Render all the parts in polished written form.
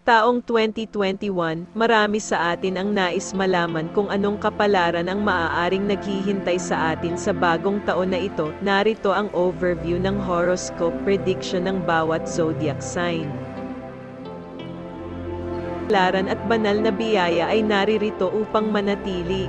taong 2021, marami sa atin ang nais malaman kung anong kapalaran ang maaaring naghihintay sa atin sa bagong taon na ito. Narito ang overview ng horoscope prediction ng bawat zodiac sign. Kapalaran at banal na biyaya ay naririto upang manatili.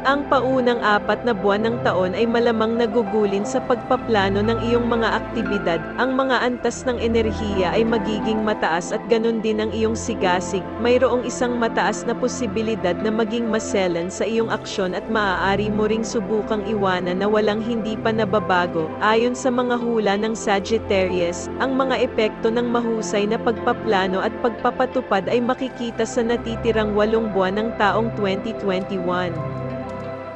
Ang paunang 4 na buwan ng taon ay malamang nagugulin sa pagpaplano ng iyong mga aktibidad. Ang mga antas ng enerhiya ay magiging mataas at ganun din ang iyong sigasig. Mayroong isang mataas na posibilidad na maging maselan sa iyong aksyon at maaari mo ring subukang iwanan na walang hindi pa nababago. Ayon sa mga hula ng Sagittarius, ang mga epekto ng mahusay na pagpaplano at pagpapatupad ay makikita sa natitirang 8 buwan ng taong 2021.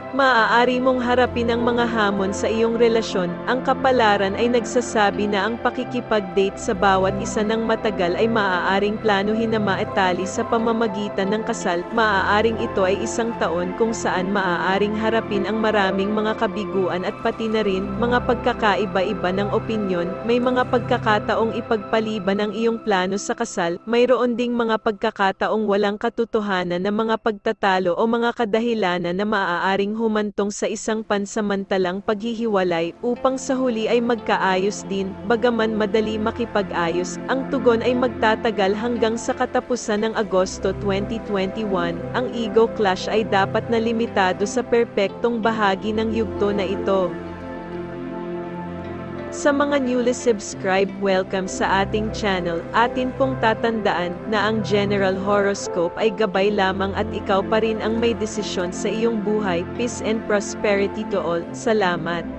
Maaari mong harapin ang mga hamon sa iyong relasyon. Ang kapalaran ay nagsasabi na ang pakikipag-date sa bawat isa ng matagal ay maaaring planuhin na maetali sa pamamagitan ng kasal. Maaaring ito ay isang taon kung saan maaaring harapin ang maraming mga kabiguan at pati na rin mga pagkakaiba-iba ng opinyon. May mga pagkakataong ipagpaliban ang iyong plano sa kasal. Mayroon ding mga pagkakataong walang katotohanan na mga pagtatalo o mga kadahilanan na maaaring humantong sa isang pansamantalang paghihiwalay upang sa huli ay magkaayos din. Bagaman madali makipag-ayos, ang tugon ay magtatagal hanggang sa katapusan ng Agosto 2021. Ang ego clash ay dapat na limitado sa perpektong bahagi ng yugto na ito. Sa mga newly subscribed, welcome sa ating channel. Atin pong tatandaan na ang general horoscope ay gabay lamang at ikaw pa rin ang may desisyon sa iyong buhay. Peace and prosperity to all. Salamat.